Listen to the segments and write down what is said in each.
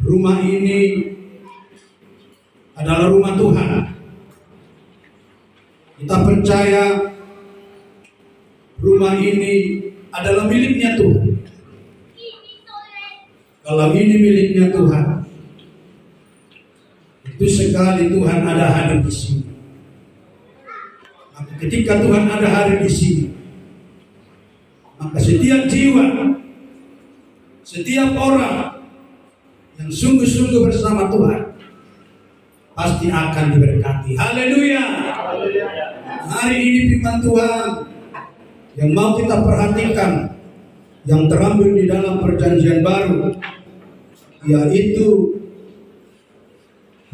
rumah ini adalah rumah Tuhan. Kita percaya rumah ini adalah miliknya Tuhan. Kalau ini miliknya Tuhan, itu sekali Tuhan ada hadir di sini. Maka ketika Tuhan ada hadir di sini, maka setiap jiwa, setiap orang yang sungguh-sungguh bersama Tuhan pasti akan diberkati. Haleluya. Hari ini firman Tuhan yang mau kita perhatikan, yang terambil di dalam perjanjian baru, yaitu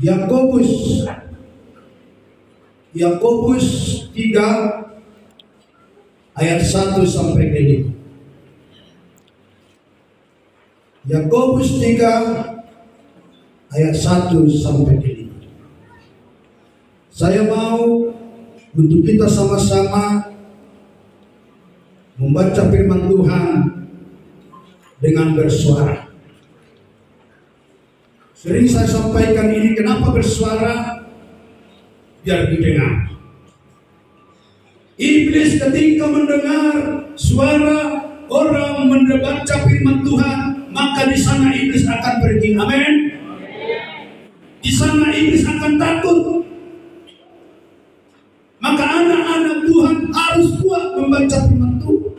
Yakobus 3 ayat 1 sampai 5. Yakobus 3 ayat 1 sampai 5. Saya mau untuk kita sama-sama membaca firman Tuhan dengan bersuara. Sering saya sampaikan ini, kenapa bersuara? Biar didengar. Iblis ketika mendengar suara orang membaca firman Tuhan, maka di sana iblis akan pergi. Amin. Di sana iblis akan takut. Maka anak-anak Tuhan harus kuat membaca firman Tuhan.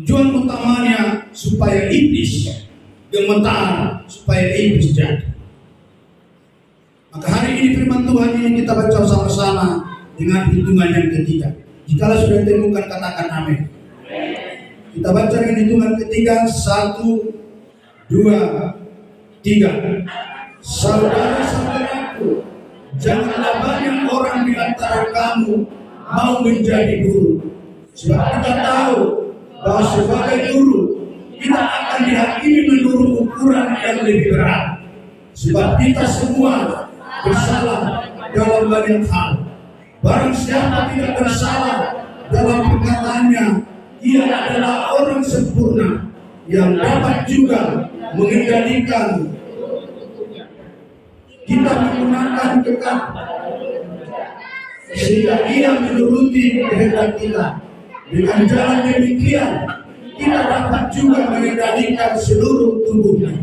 Tujuan utamanya supaya iblis gemetar, supaya iblis jadi. Maka hari ini firman Tuhan ini kita baca sama-sama dengan hitungan yang ketiga. Jikalau sudah ditemukan, katakan amin. Kita baca dengan hitungan ketiga. 1, 2, 3. Saudara-saudaraku, janganlah banyak orang di antara kamu mau menjadi guru. Sebab kita tahu bahwa sebagai guru kita akan dihakimi menurut ukuran yang lebih berat. Sebab kita semua bersalah dalam banyak hal. Barang siapa tidak bersalah dalam perkataannya, ia adalah orang sempurna yang dapat juga mengendalikan kita menggunakan kekal, sehingga ia menuruti kehendak kita. Dengan jalan demikian kita dapat juga mengendalikan seluruh tubuhnya.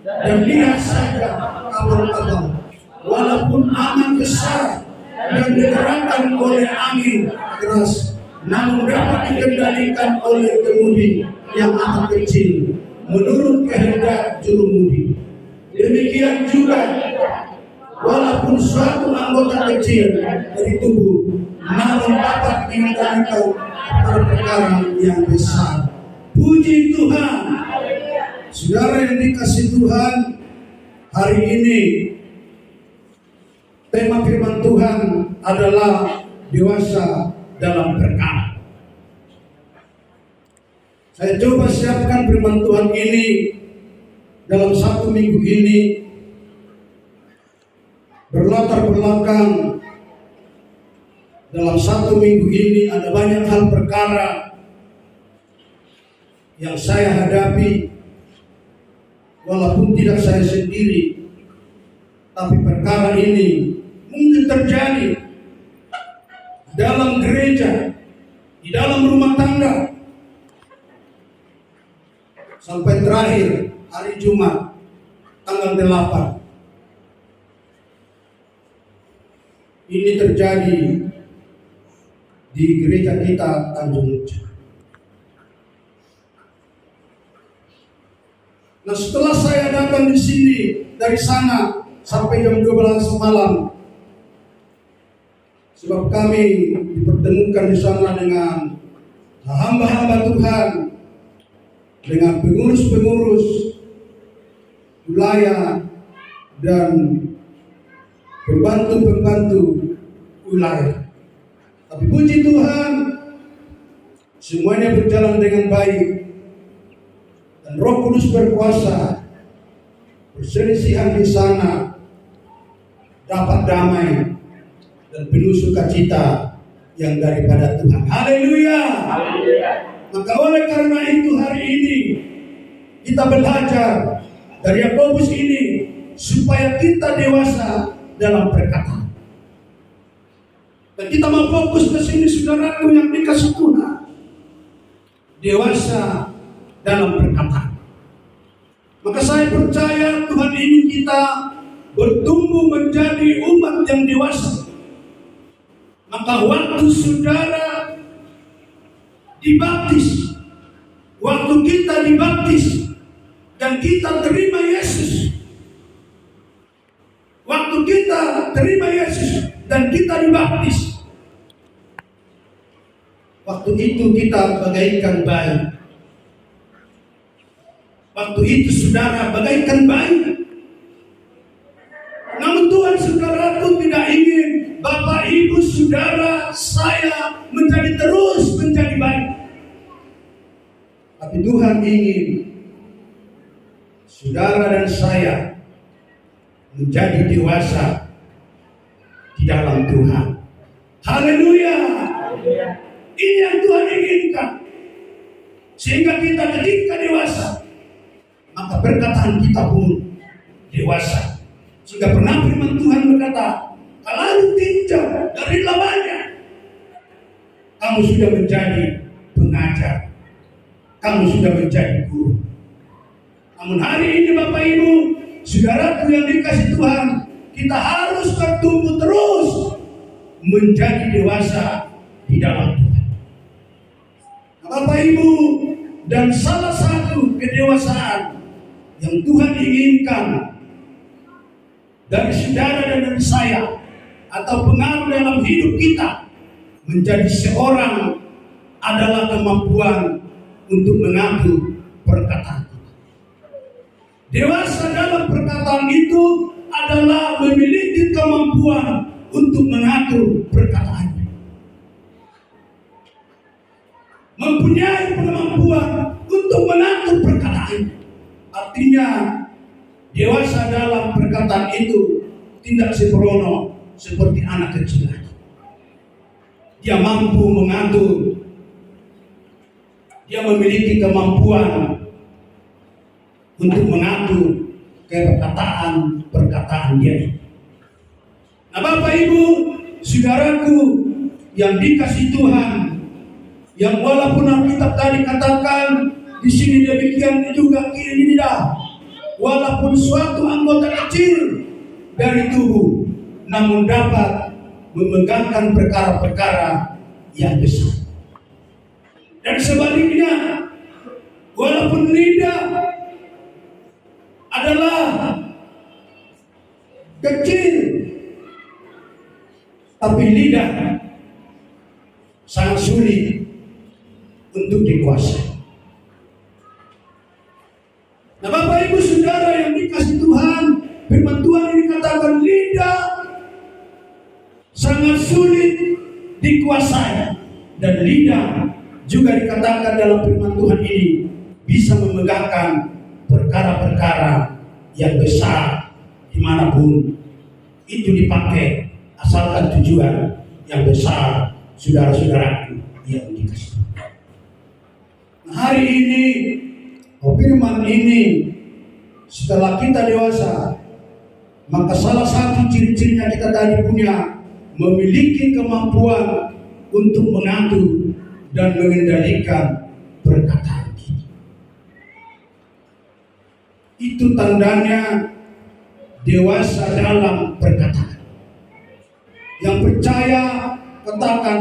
Dan lihat saja kapal-kapal, walaupun aman besar dan digerakkan oleh angin keras, namun dapat dikendalikan oleh kemudi yang amat kecil menurut kehendak jurumudi. Demikian juga, walaupun suatu anggota kecil dari tubuh, namun dapat mengendalikan perkara yang besar. Puji Tuhan. Saudara yang dikasih Tuhan, hari ini tema firman Tuhan adalah dewasa dalam perkara. Saya coba siapkan firman Tuhan ini dalam 1 minggu ini, berlatar belakang dalam 1 minggu ini ada banyak hal perkara yang saya hadapi, walaupun tidak saya sendiri, tapi perkara ini mungkin terjadi dalam gereja, di dalam rumah tangga, sampai terakhir hari Jumat tanggal 8 ini terjadi di gereja kita Tanjung Uja. Nah, setelah saya datang di sini dari sana sampai jam 12 malam, sebab kami dipertemukan di sana dengan hamba-hamba Tuhan, dengan pengurus-pengurus wilayah dan pembantu-pembantu wilayah. Tapi puji Tuhan, semuanya berjalan dengan baik. Dan Roh Kudus berkuasa. Perselisihan di sana dapat damai dan penuh sukacita yang daripada Tuhan. Haleluya. Maka oleh karena itu hari ini kita belajar dari Yakobus ini supaya kita dewasa dalam perkataan. Dan kita mau fokus ke sini, saudaraku yang dikasih Tuhan, dewasa dalam perkataan. Maka saya percaya Tuhan ingin kita bertumbuh menjadi umat yang dewasa. Maka waktu saudara dibaptis, waktu kita dibaptis dan kita terima Yesus, waktu kita terima Yesus dan kita dibaptis, waktu itu kita bagaikan bayi. Waktu itu saudara bagaikan bayi. Namun Tuhan saudaraku tidak ingin Bapak, Ibu, Saudara, saya terus menjadi baik. Tapi Tuhan ingin saudara dan saya menjadi dewasa di dalam Tuhan. Haleluya. Ini yang Tuhan inginkan. Sehingga kita ketika dewasa, maka perkataan kita pun dewasa. Sehingga pernah firman Tuhan berkata, kalau tinjau dari lamanya, kamu sudah menjadi pengajar, kamu sudah menjadi guru. Namun hari ini Bapak Ibu, saudaraku yang dikasih Tuhan, kita harus bertumbuh terus menjadi dewasa di dalam Tuhan. Nah, Bapak Ibu, dan salah satu kedewasaan yang Tuhan inginkan dari saudara dan dari saya, atau pengaruh dalam hidup kita menjadi seorang, adalah kemampuan untuk mengatur perkataan kita. Dewasa dalam perkataan itu adalah memiliki kemampuan untuk mengatur perkataannya, mempunyai kemampuan untuk mengatur perkataannya. Artinya dewasa dalam perkataan itu tidak sembrono seperti anak kecil lagi. Dia mampu mengatur, dia memiliki kemampuan untuk mengatur perkataan dia ini. Nah Bapak Ibu, saudaraku yang dikasih Tuhan, yang walaupun Alkitab tadi katakan di sini demikian juga ini tidak, walaupun suatu anggota kecil dari tubuh, namun dapat memegangkan perkara-perkara yang besar. Dan sebaliknya, walaupun lidah adalah kecil, tapi lidah sangat sulit untuk dikuasai. Nah Bapak Ibu Saudara yang dikasih Tuhan, firman Tuhan ini katakan lidah sangat sulit dikuasai, dan lidah juga dikatakan dalam firman Tuhan ini bisa memegangkan perkara-perkara yang besar dimanapun itu dipakai, asalkan tujuan yang besar, saudara-saudaraku yang dikasih. Nah, hari ini firman ini, setelah kita dewasa, maka salah satu ciri-cirinya kita tadi punya memiliki kemampuan untuk mengatur dan mengendalikan perkataan kita. Itu tandanya dewasa dalam perkataan. Yang percaya katakan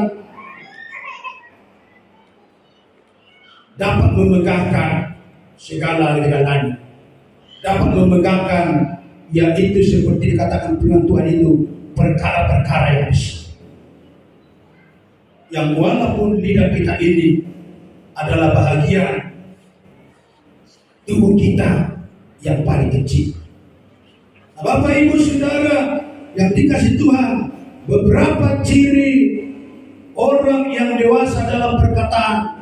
dapat memegangkan segala-galanya, dapat memegangkan, yaitu seperti dikatakan firman Tuhan itu, perkara-perkara yang besar, yang walaupun lidah kita ini adalah bahagian tubuh kita yang paling kecil. Nah, Bapak Ibu Saudara yang dikasih Tuhan, beberapa ciri orang yang dewasa dalam perkataan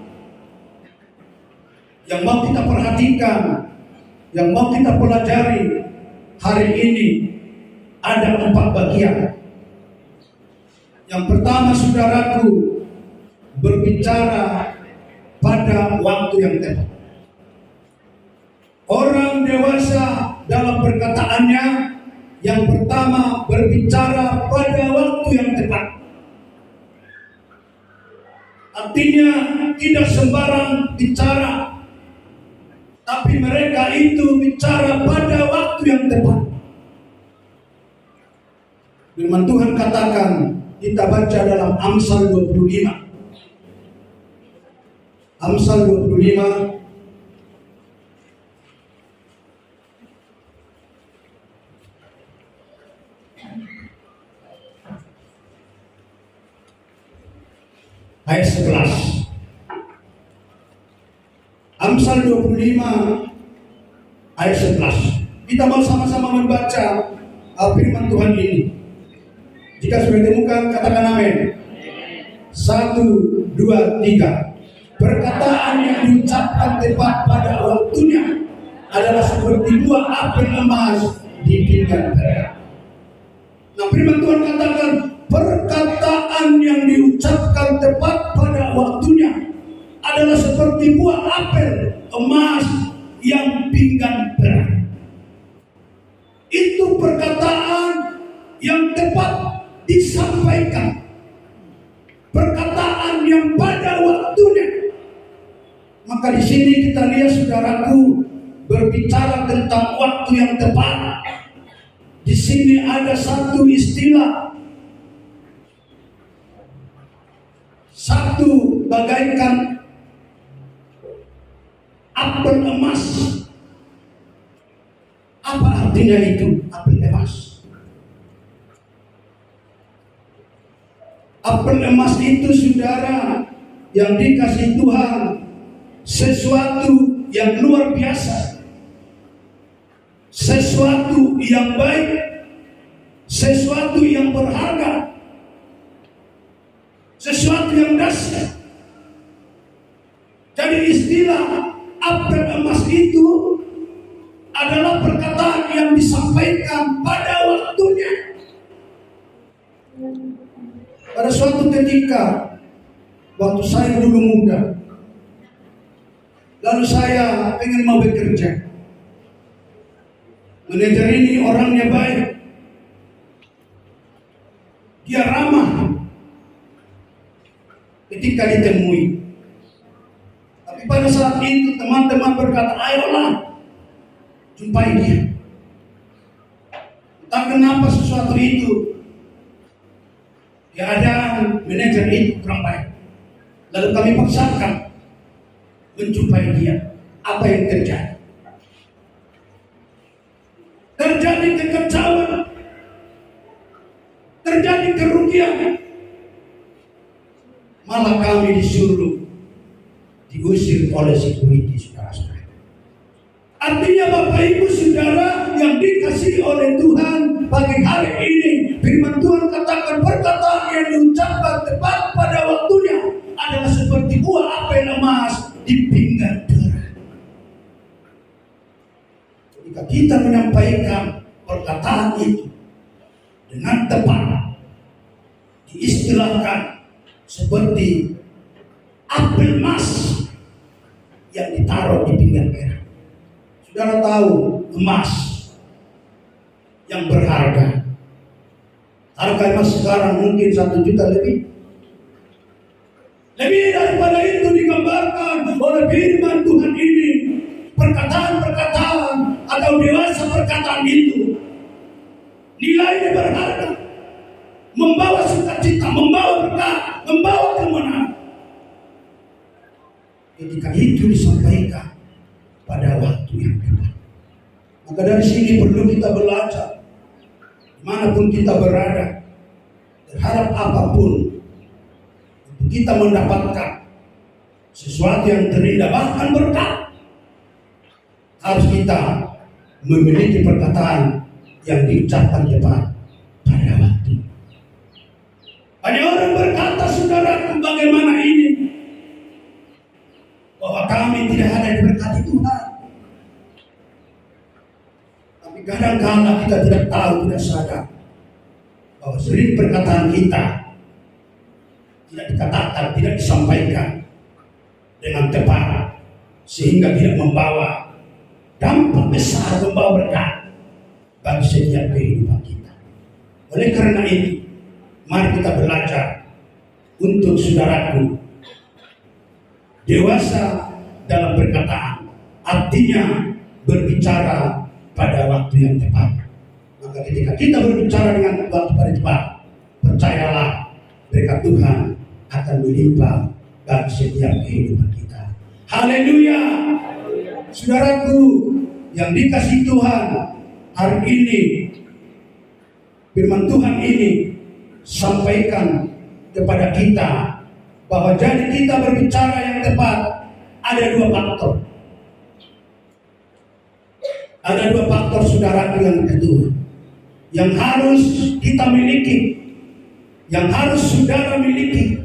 yang mau kita perhatikan, yang mau kita pelajari hari ini, ada 4 bagian. Yang pertama, saudaraku, berbicara pada waktu yang tepat. orang dewasa dalam perkataannya. Yang pertama, berbicara pada waktu yang tepat. Artinya tidak sembarang bicara, tapi mereka itu bicara pada waktu yang tepat. Firman Tuhan katakan, kita baca dalam Amsal 25. Amsal 25 ayat 11. Amsal 25 ayat 11. Kita mau sama-sama membaca firman Tuhan ini. Jika sudah ditemukan, katakan amin. 1, 2, 3. Perkataan yang diucapkan tepat pada waktunya adalah seperti buah apel emas di pinggan perak. Nah, firman Tuhan katakan, perkataan yang diucapkan tepat pada waktunya adalah seperti buah apel emas yang pinggan perak. Itu perkataan yang tepat disampaikan, perkataan yang pada waktunya. Maka di sini kita lihat, saudaraku, berbicara tentang waktu yang tepat. Di sini ada satu istilah, satu bagaikan apel emas. Apa artinya itu apel emas? Apel emas itu, saudara, yang dikasih Tuhan, sesuatu yang luar biasa, sesuatu yang baik, sesuatu yang berharga, sesuatu yang dahsyat. Jadi istilah apel emas itu adalah perkataan yang disampaikan pada waktunya. Pada suatu ketika, waktu saya dulu muda, lalu saya ingin mau bekerja. Manajer ini orangnya baik, dia ramah ketika ditemui. Tapi pada saat itu teman-teman berkata, ayolah jumpai dia. Entah kenapa sesuatu itu, keadaan manajer itu kurang baik. Lalu kami paksakan menjumpai dia. Apa yang terjadi? Terjadi kekacauan, terjadi kerugian. Malah kami disuruh diusir oleh security, saudara-saudara. Artinya Bapak Ibu Saudara yang dikasihi oleh Tuhan, pagi hari ini firman Tuhan katakan, perkataan yang diucapkan tepat pada waktunya adalah seperti buah apel emas di pinggan perak. Jika kita menyampaikan perkataan itu dengan tepat, diistilahkan seperti apel emas yang ditaruh di pinggan perak. Saudara tahu emas yang berharga, harga emas sekarang mungkin 1 juta lebih. Lebih daripada itu digambarkan oleh firman Tuhan ini. Perkataan-perkataan atau dewasa perkataan itu nilainya berharga, membawa sukacita, membawa berkah, membawa kemenangan. Ketika itu disampaikan pada waktu yang tepat. Maka dari sini perlu kita belajar, dimanapun kita berada, terhadap apapun, untuk kita mendapatkan sesuatu yang terindah, bahkan berkat, harus kita memiliki perkataan yang diucapkan tepat pada waktu. Banyak orang berkata, saudara, bagaimana ini? Bahwa kami tidak ada diberkati Tuhan. Tapi kadang-kadang kita tidak tahu, tidak sadar bahwa sering perkataan kita tidak dikatakan, tidak disampaikan dengan tepat, sehingga tidak membawa dampak besar, membawa berkat bagi setiap kehidupan kita. Oleh karena itu, mari kita belajar untuk saudaraku dewasa dalam perkataan, artinya berbicara pada waktu yang tepat. Maka ketika kita berbicara dengan waktu pada tepat, percayalah berkat Tuhan akan melimpah bagi setiap kehidupan kita. Haleluya. Saudaraku yang dikasih Tuhan, hari ini firman Tuhan ini sampaikan kepada kita bahwa jadi kita berbicara yang tepat ada dua faktor. Ada dua faktor saudaraku yang kedua yang harus kita miliki, yang harus saudara miliki,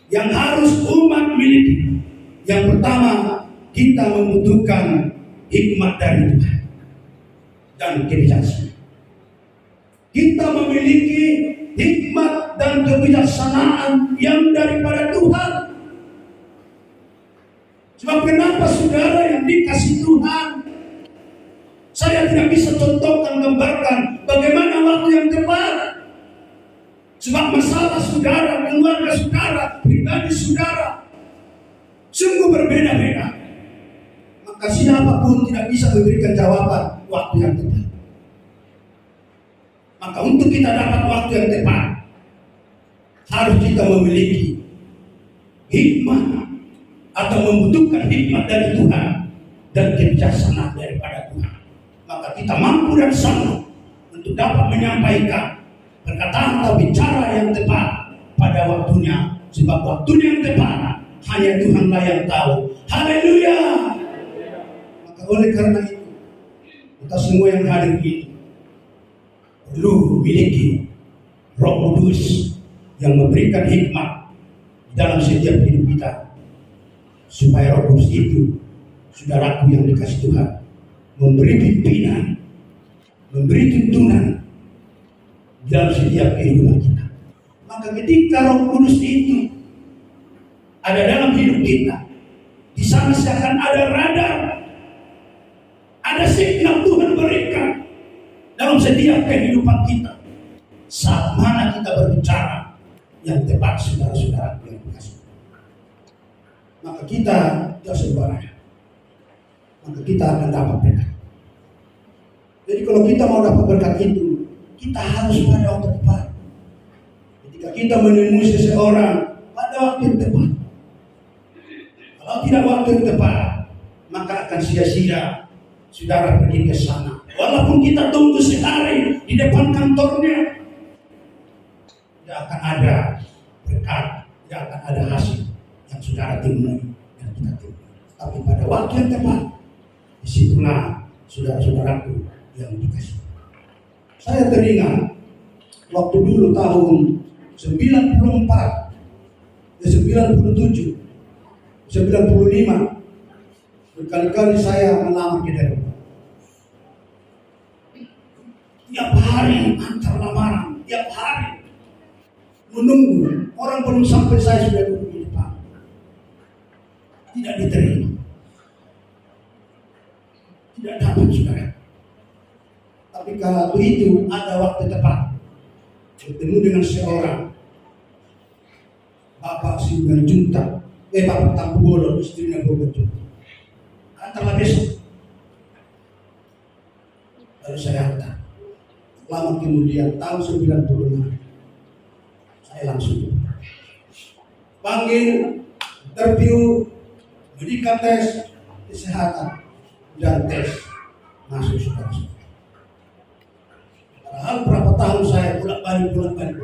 yang harus umat miliki. Yang pertama, kita membutuhkan hikmat dari Tuhan dan kebijaksanaan. Kita memiliki hikmat dan kebijaksanaan yang daripada Tuhan. Sebab kenapa saudara yang dikasih Tuhan, saya tidak bisa contohkan, gambarkan bagaimana waktu yang tepat. Sebab masalah saudara, keluarga saudara, pribadi saudara sungguh berbeda-beda. Maka siapapun tidak bisa memberikan jawaban waktu yang tepat. Maka untuk kita dapat waktu yang tepat, harus kita memiliki hikmat atau membutuhkan hikmat dari Tuhan dan kebijaksanaan daripada Tuhan. Maka kita mampu dan sanggup untuk dapat menyampaikan perkataan atau bicara yang tepat pada waktunya. Sebab waktunya yang tepat hanya Tuhanlah yang tahu. Haleluya. Maka oleh karena itu, kita semua yang hadir ini perlu memiliki Roh Kudus yang memberikan hikmat dalam setiap hidup kita, supaya Roh Kudus itu, saudaraku yang dikasih Tuhan, memberi pimpinan, memberi tuntunan dalam setiap kehidupan kita. Maka ketika Roh Kudus itu ada dalam hidup kita, di sana seakan ada radar, ada signal Tuhan berikan dalam setiap kehidupan kita. Saat mana kita berbicara yang tepat, saudara-saudara yang dikasih, maka kita tidak sembarangan, maka kita akan dapat berkat. Jadi kalau kita mau dapat berkat itu, kita harus pada waktu tepat. Ketika kita menemui seseorang pada waktu yang tepat. Kalau tidak waktu yang tepat, maka akan sia-sia saudara pergi ke sana. Walaupun kita tunggu sehari di depan kantornya, tidak akan ada berkat, tidak akan ada hasil yang saudara temui dan kita temui. Tapi pada waktu yang tepat, disitulah saudara-saudaraku yang dikasih. Saya teringat waktu dulu tahun 94, 97, 95, berkali-kali saya melamar ke daerah. Tiap hari antar lamaran, tiap hari menunggu, orang belum sampai saya sudah duduk di depan, tidak diterima, tidak dapat saudara. Tapi kalau itu ada waktu tepat, bertemu dengan seorang Bapak Sibuan Junta, Bapak Tampu Bolo, istrinya Bapak Junta. Antarlah besok. Lalu saya hantar. Lama kemudian tahun 96, saya langsung panggil, interview, medical tes, kesehatan, dan tes masuk saudara. Padahal berapa tahun saya bolak-balik.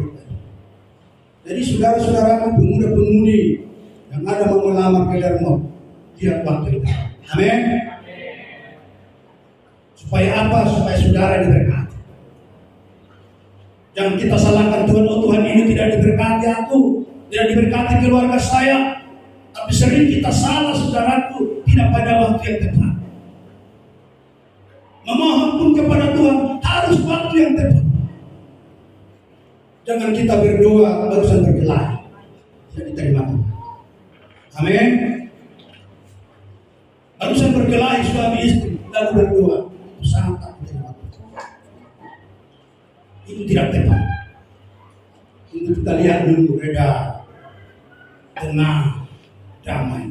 Jadi saudara-saudara, pemuda-pemudi yang ada mau melamar ke Darmo, lihat waktu itu. Amin. Supaya apa? Supaya saudara diberkati. Jangan kita salahkan Tuhan, oh Tuhan ini tidak diberkati aku, tidak diberkati keluarga saya. Tapi sering kita salah saudaraku, tidak pada waktu yang tepat. Memohon pun kepada Tuhan harus waktu yang tepat. Jangan kita berdoa barusan berkelahi, tidak diterima Tuhan. Amin. Barusan berkelahi suami istri lalu berdoa, Aku sangat takut dengan waktu. Itu tidak tepat. Untuk kita lihat dulu reda, tenang, damai,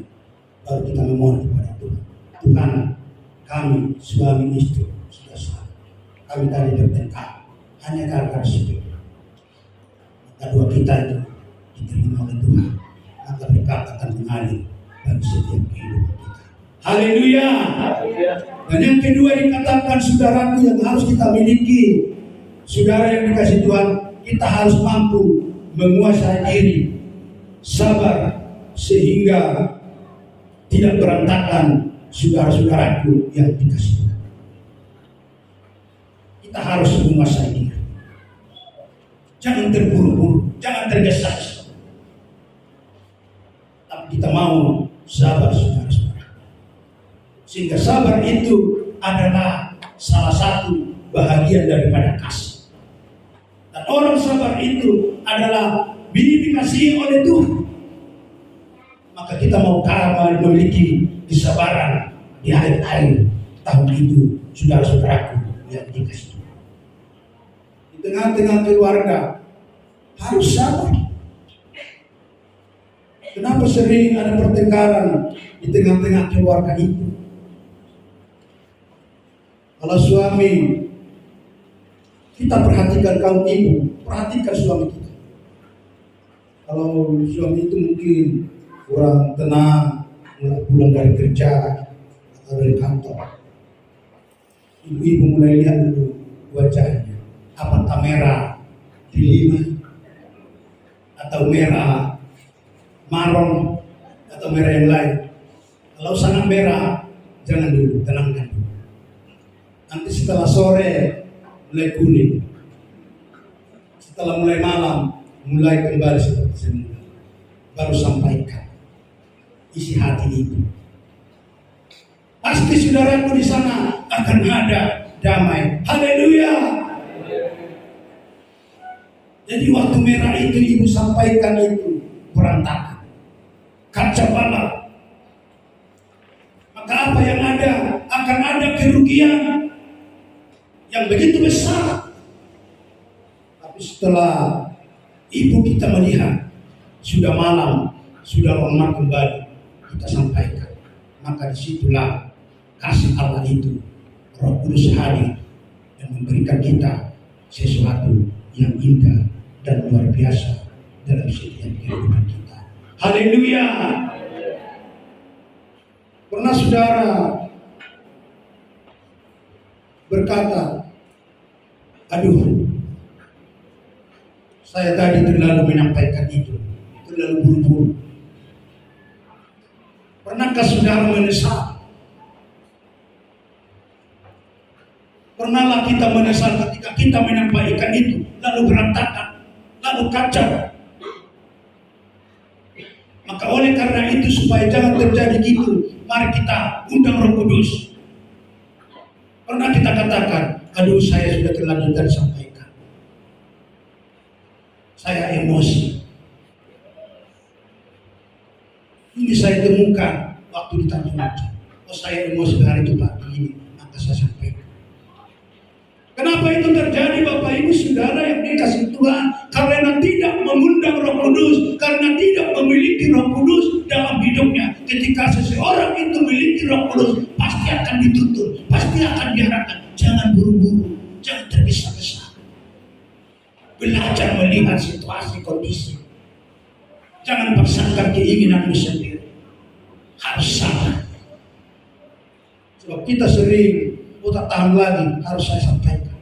baru kita memohon kepada Tuhan. Tuhan, kami suami istri sudah salah. Kami tadi bertengkar hanya gara-gara sepele. Kedua kita itu diterima oleh Tuhan, maka berkat akan mengalir bagi setiap kehidupan kita. Haleluya. Dan yang kedua dikatakan saudaraku yang harus kita miliki, saudara yang dikasih Tuhan, kita harus mampu menguasai diri, sabar sehingga tidak berantakan saudara-saudaraku yang dikasih Tuhan. Kita harus menguasai diri. Jangan terburu-buru, jangan tergesa-gesa. Tapi kita mau sabar saudara-saudara. Sehingga sabar itu adalah salah satu bahagian daripada kasih. Dan orang sabar itu adalah dikasihi oleh Tuhan. Maka kita mau memiliki kesabaran di akhir-akhir tahun itu, saudara-saudaraku yang dikasihi Tuhan. Di tengah-tengah keluarga harus sabar. Kenapa sering ada pertengkaran di tengah-tengah keluarga itu? Kalau suami, kita perhatikan kaum ibu, perhatikan suami kita. Kalau suami itu mungkin kurang tenang, pulang dari kerja atau dari kantor, ibu-ibu mulai lihat dulu wajahnya, apakah merah, delima, atau merah marron, atau merah yang lain. Kalau sangat merah, jangan dulu, tenangkan dulu. Nanti setelah sore mulai kuning, setelah mulai malam mulai kembali seperti semula, baru sampaikan isi hati itu. Pasti saudaraku di sana akan ada damai. Haleluya. Jadi waktu merah itu ibu sampaikan itu berantakan, kacau balau. Maka apa yang ada akan ada kerugian yang begitu besar. Tapi setelah ibu kita melihat sudah malam, sudah lemah kembali, kita sampaikan, maka disitulah kasih Allah itu, Roh Kudus hadir dan memberikan kita sesuatu yang indah dan luar biasa dalam setiap kehidupan kita. Haleluya. Pernah saudara berkata, aduh, saya tadi terlalu menyampaikan itu, terlalu buru-buru. Pernahkah saudara menyesal? Pernahlah kita menyesal ketika kita menyampaikan itu, lalu berantakan, lalu kacau. Maka oleh karena itu, supaya jangan terjadi gitu, mari kita undang Roh Kudus. Pernah kita katakan, aduh saya sudah terlanjur tadi sampaikan, saya emosi. Ini saya temukan waktu di Tanjung Ucok. Oh saya emosi hari itu Pak, begini, maka saya sampaikan. Kenapa itu terjadi Bapak Ibu Saudara yang dikasih Tuhan? Karena tidak mengundang Roh Kudus, karena tidak memiliki Roh Kudus dalam hidupnya. Ketika seseorang itu memiliki Roh Kudus, pasti akan dituntut, pasti akan diarahkan. Jangan buru-buru, jangan tergesa-gesa. Belajar melihat situasi kondisi. Jangan paksakan keinginanmu sendiri. Harus sabar. Sebab kita sering tak tahan lagi, harus saya sampaikan.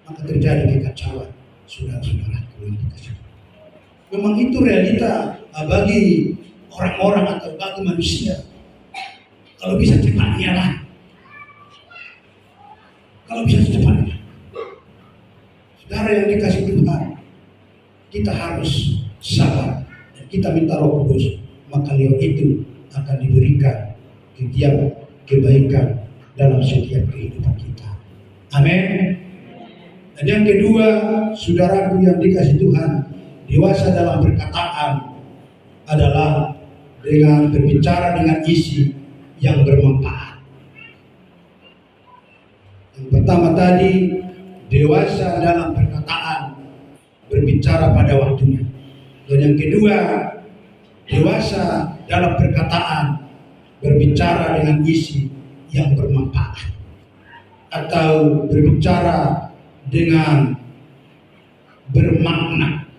Maka terjadi kekacauan, saudara-saudara yang dikasih. Memang itu realita bagi orang-orang atau bagi manusia. Kalau bisa cepatnya lah. Kalau bisa cepatnya. Saudara yang dikasih Tuhan, kita harus sabar dan kita minta Roh Kudus, maka lewat itu akan diberikan setiap kebaikan dalam setiap kehidupan kita. Amin. Dan yang kedua, saudaraku yang dikasih Tuhan, dewasa dalam perkataan adalah dengan berbicara dengan isi yang bermanfaat. Yang pertama tadi, dewasa dalam perkataan, berbicara pada waktunya. Dan yang kedua, dewasa dalam perkataan, berbicara dengan isi yang bermanfaat atau berbicara dengan bermakna.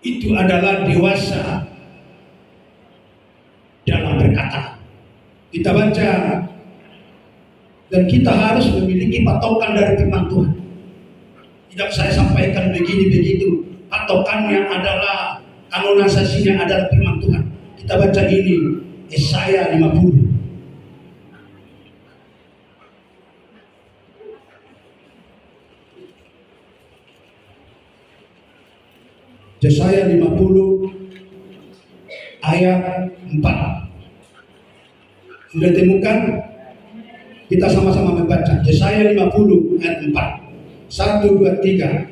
Itu adalah dewasa dalam berkata. Kita baca dan kita harus memiliki patokan dari firman Tuhan. Tidak saya sampaikan begini begitu. Patokannya adalah, kanonisasinya adalah firman Tuhan. Kita baca ini Yesaya 50. Yesaya 50 ayat 4. Sudah temukan? Kita sama-sama membaca Yesaya 50 ayat 4. 1, 2, 3.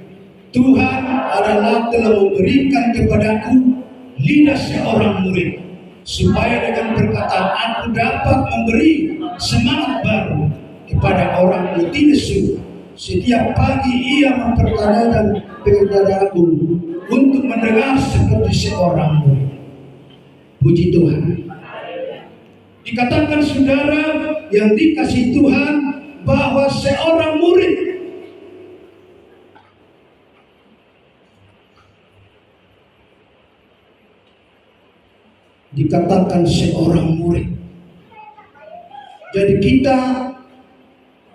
Tuhan adalah telah memberikan kepadaku lidah seorang murid, supaya dengan perkataan aku dapat memberi semangat baru kepada orang yang tidak lesu. Setiap pagi ia mempertanyakan kepadaku untuk mendengar seperti seorang murid. Puji Tuhan. Dikatakan saudara yang dikasih Tuhan bahwa seorang murid dikatakan seorang murid. Jadi kita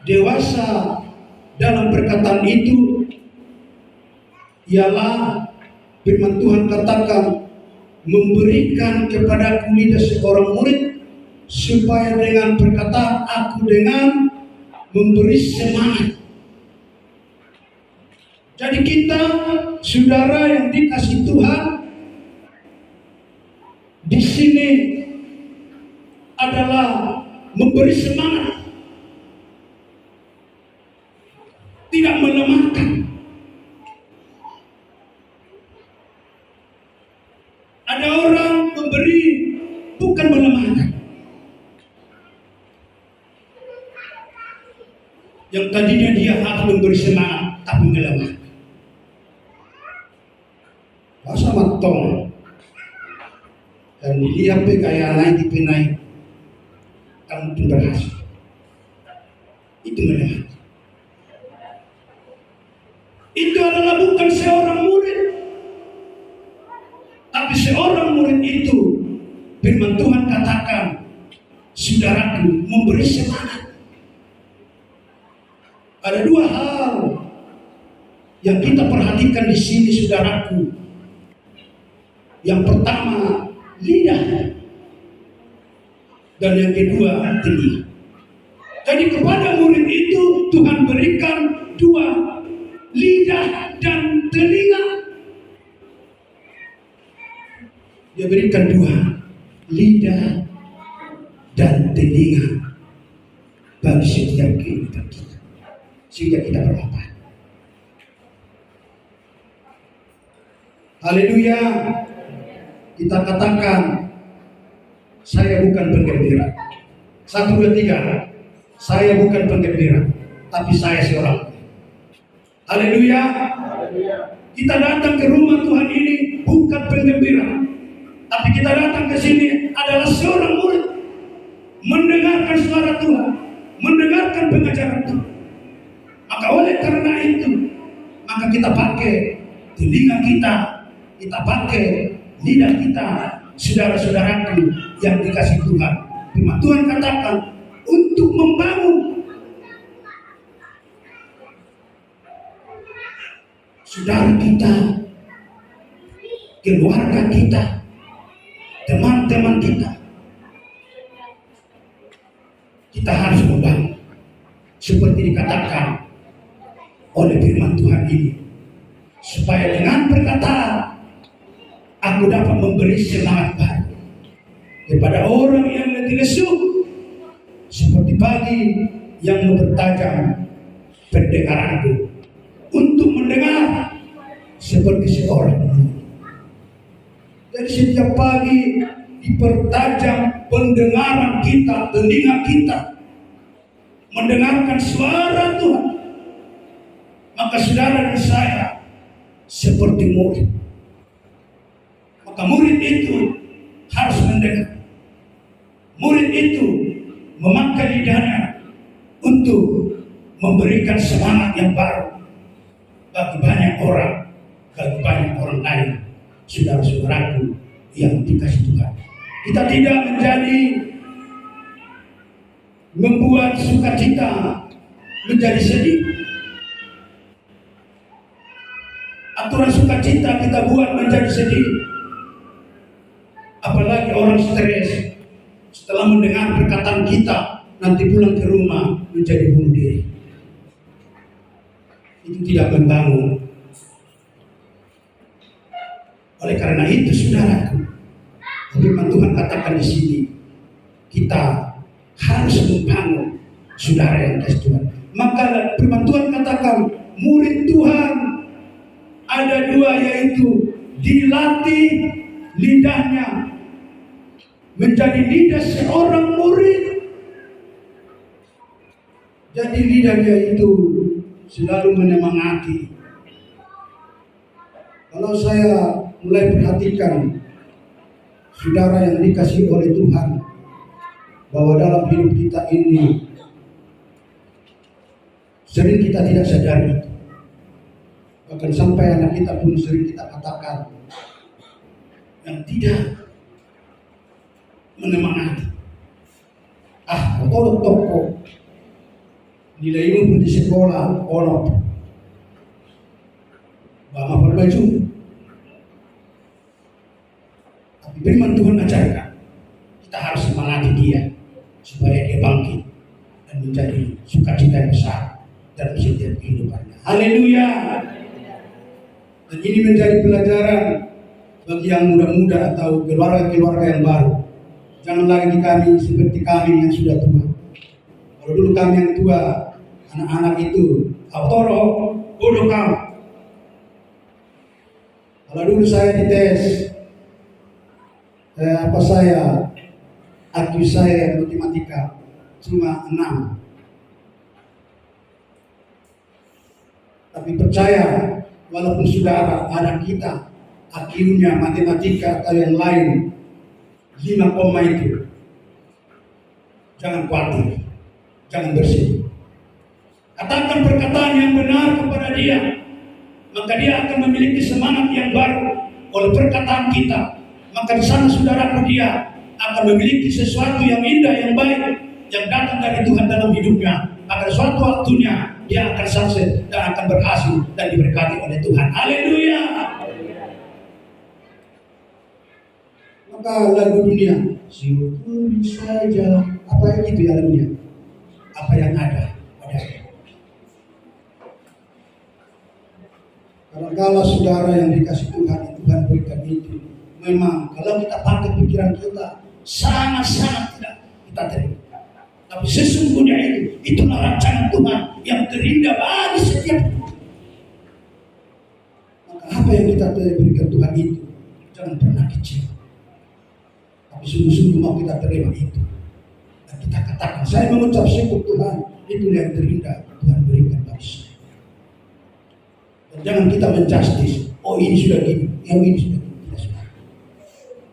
dewasa dalam perkataan itu ialah firman Tuhan katakan, memberikan kepada lidah seorang murid, supaya dengan perkataan aku dengan memberi semangat. Jadi kita saudara yang dikasih Tuhan di sini adalah memberi semangat, tidak melemahkan. Ada orang memberi bukan melemahkan. Yang tadinya dia harus memberi semangat tapi melemahkan. Masa matong dan dia kaya lain dipinai kamu pun berhasil. Itu melemahkan. Itu adalah bukan seorang murid, tapi seorang murid itu firman Tuhan katakan, saudaraku, memberi semangat. Ada dua hal yang kita perhatikan di sini, saudaraku. Yang pertama, lidah, dan yang kedua, telinga. Jadi kepada murid itu Tuhan berikan dua, lidah dan telinga. Dia berikan dua, lidah dan telinga bagi setiap kehidupan kita, sehingga kita bermanfaat. Haleluya. Kita katakan, saya bukan penggembira. 1, 2, 3. Saya bukan penggembira, tapi saya seorang. Haleluya. Kita datang ke rumah Tuhan ini bukan penggembira, tapi kita datang ke sini adalah seorang murid, mendengarkan suara Tuhan, mendengarkan pengajaran Tuhan. Maka oleh karena itu, maka kita pakai telinga kita pakai lidah kita, saudara-saudaraku yang dikasih Tuhan. Firman Tuhan katakan untuk membangun saudara kita, keluarga kita, teman-teman kita. Kita harus membangun seperti dikatakan oleh firman Tuhan ini, supaya dengan perkataan aku dapat memberi semangat baru kepada orang yang letih lesu, seperti pagi yang mempertajam pendengaranku untuk mendengar seperti seorang murid. Jadi setiap pagi dipertajam pendengaran kita, telinga kita, mendengarkan suara Tuhan, maka saudara dan saya seperti murid. Maka murid itu harus mendengar. Murid itu memakai lidahnya untuk memberikan semangat yang baru bagi banyak orang lain, saudara-saudaraku yang dikasih Tuhan. Kita tidak menjadi membuat sukacita menjadi sedih. Aturan sukacita kita buat menjadi sedih. Apalagi orang stres setelah mendengar perkataan kita, nanti pulang ke rumah menjadi bunuh diri. Itu tidak membangun. Oleh karena itu, saudaraku, firman Tuhan katakan di sini, kita harus membangun saudara yang kasih Tuhan. Maka firman Tuhan katakan, murid Tuhan ada dua, yaitu dilatih lidahnya menjadi lidah seorang murid. Jadi lidahnya itu selalu menyemangati. Kalau saya mulai perhatikan saudara yang dikasih oleh Tuhan, bahwa dalam hidup kita ini sering kita tidak sadari, bahkan sampai anak kita pun sering kita katakan yang tidak menyemangati. Kalau toko nilaimu pun di sekolah kolot, bama berbaju. Tapi firman Tuhan ajarkan kita harus semangati dia supaya dia bangkit dan menjadi sukacita yang besar dalam setiap kehidupannya. Haleluya. Dan ini menjadi pelajaran bagi yang muda-muda atau keluarga-keluarga yang baru. Jangan lagi kami seperti kami yang sudah tua. Kalau dulu kami yang tua, anak-anak itu autoro, bodoh kamu. Kalau dulu saya dites, IQ saya matematika cuma 6. Tapi percaya, walaupun saudara anak kita IQ-nya matematika atau yang lain 5 itu, jangan khawatir, jangan bersedih. Katakan perkataan yang benar kepada dia, maka dia akan memiliki semangat yang baru oleh perkataan kita. Maka di sana saudaraku, dia akan memiliki sesuatu yang indah, yang baik, yang datang dari Tuhan dalam hidupnya. Agar suatu waktunya dia akan sukses dan akan berhasil dan diberkati oleh Tuhan. Haleluya. Maka lagu dunia, syukuri saja. Apa yang itu ya lagunya? Apa yang ada. Kalau saudara yang dikasih Tuhan berikan itu, memang kalau kita pakai pikiran kita, sangat-sangat tidak kita terima. Tapi sesungguhnya itulah rancangan Tuhan yang terindah bagi setiap kita. Maka apa yang kita berikan Tuhan itu jangan pernah kecil. Tapi sungguh-sungguh mau kita terima itu. Dan kita katakan, saya mengucap syukur Tuhan, itu yang terindah Tuhan berikan bagi saya. Dan jangan kita menjustis, oh ini sudah gini, yang ini sudah gini. Tidak sudah.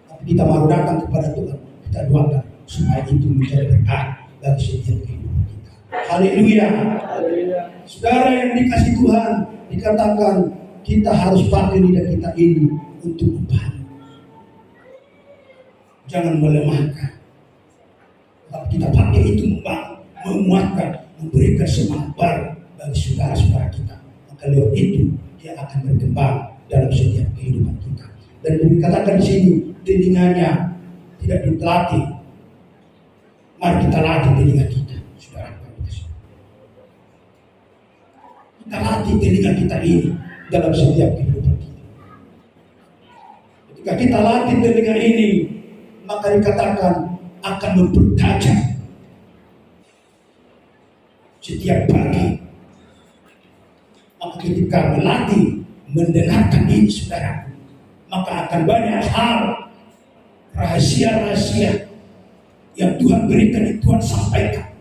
Tapi kita mau datang kepada Tuhan, kita doakan supaya itu menjadi berkat bagi setiap kehidupan kita. Haleluya. Saudara yang dikasih Tuhan, dikatakan kita harus pakai lidah kita ini untuk membangun. Jangan melemahkan. Tapi kita pakai itu membangun, menguatkan, memberikan semangat baru bagi saudara-saudara kita. Maka lewat itu dia akan berkembang dalam setiap kehidupan kita. Dan dikatakan di sini telinganya tidak dilatih. Mari kita latih telinga kita, saudara. Kita latih telinga kita ini dalam setiap kehidupan kita. Ketika kita latih telinga ini, maka dikatakan akan mempertajam setiap pagi. Maka ketika melatih mendengarkan ini, saudara, maka akan banyak hal rahasia-rahasia yang Tuhan berikan, yang Tuhan sampaikan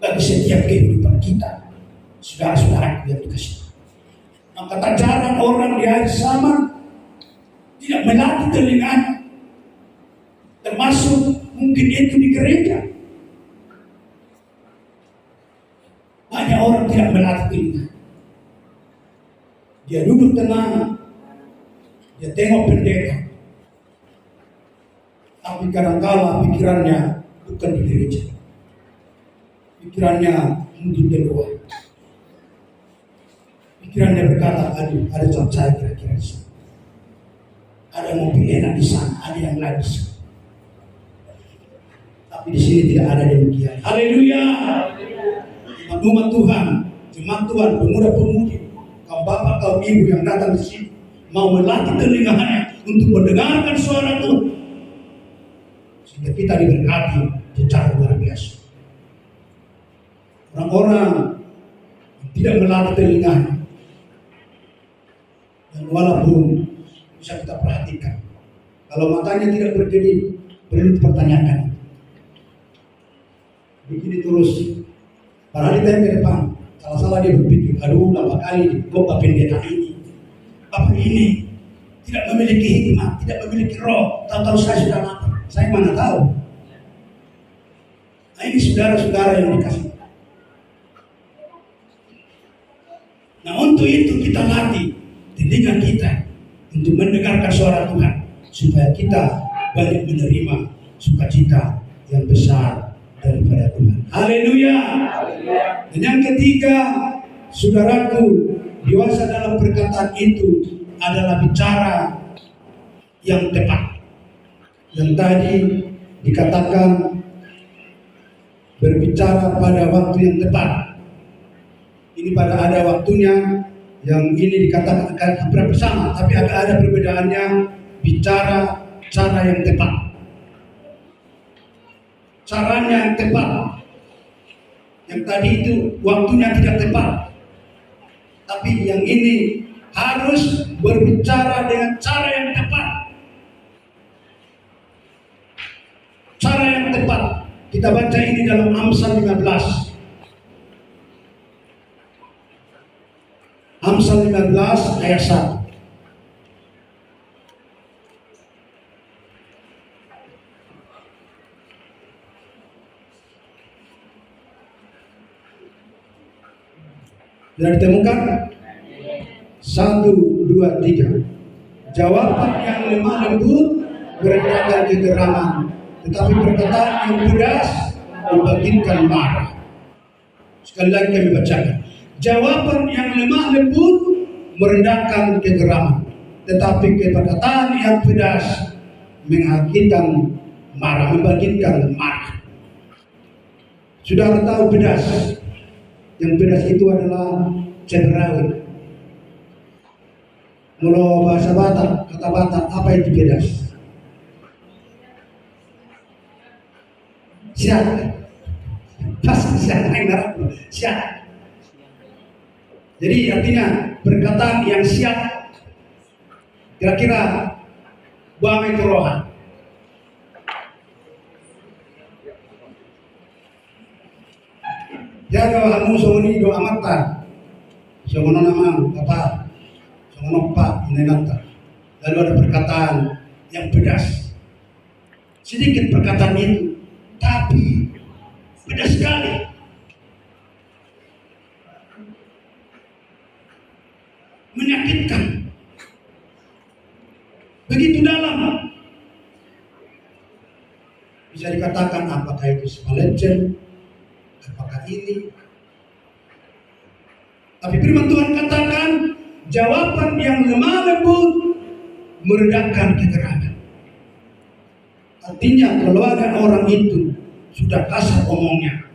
bagi setiap kehidupan kita, saudara-saudara yang dikasihi. Maka tak jarang orang di hari zaman tidak melatih telinganya, termasuk mungkin itu di gereja. Banyak orang tidak melatih telinga. Dia duduk tenang, dia tengok pendeta, tapi kadang-kala pikirannya bukan di gereja, pikirannya mungkin di luar. Pikirannya berkata, aduh, ada job saya kira-kira di sana, ada mobil enak di sana, ada yang lain di sana. Tapi di sini tidak ada demikian. Haleluya. Umat Tuhan, jemaat Tuhan, pemuda-pemudi, kaum bapak, kaum ibu yang datang di sini, mau melatih telinganya untuk mendengarkan suara Tuhan, sehingga kita diberkati secara luar biasa. Orang-orang yang tidak melatih telinganya, dan walaupun bisa kita perhatikan, kalau matanya tidak berdiri, perlu dipertanyakan. Begini terus, padahal di ke depan, salah-salah dia berpikir, aduh, berapa kali kok pendeta ini, bapak ini tidak memiliki hikmah, tidak memiliki roh, tahu-tahu saya sudah lapar, saya mana tahu. Nah, ini saudara-saudara yang dikasih. Nah, untuk itu kita latih telinga kita untuk mendengarkan suara Tuhan, supaya kita banyak menerima sukacita yang besar daripada Tuhan. Haleluya. Dan yang ketiga, saudaraku, dewasa dalam perkataan itu adalah bicara yang tepat. Yang tadi dikatakan berbicara pada waktu yang tepat. Ini pada ada waktunya, yang ini dikatakan hampir bersama, tapi ada perbedaannya. Bicara cara yang tepat, caranya yang tepat. Yang tadi itu waktunya tidak tepat, tapi yang ini harus berbicara dengan cara yang tepat. Cara yang tepat. Kita baca ini dalam Amsal 15. Amsal 15 ayat 1. Sudah ditemukan? 1, 2, 3. Jawaban yang lemah lembut merendahkan kegeraman, tetapi perkataan yang pedas membangkitkan marah. Sekali lagi kami bacakan. Jawaban yang lemah lembut merendahkan kegeraman, tetapi perkataan yang pedas mengakibatkan marah, membangkitkan marah. Saudara tahu pedas? Yang pedas itu adalah cenderawit. Kalau bahasa Batak, kata Batak, apa itu pedas? Siap. Pas siap, siap. Jadi artinya perkataan yang siap, kira-kira buang kerohan. Jaga kamu soni do amata, sono nama apa, sono pak ini nata. Lalu ada perkataan yang pedas, sedikit perkataan itu, tapi pedas sekali. Menyakitkan, begitu dalam. Bisa dikatakan apakah itu sebaliknya, apakah ini? Tapi firman Tuhan katakan jawaban yang lemah lembut meredakan kegeraman. Artinya kalau ada orang itu sudah kasar omongnya,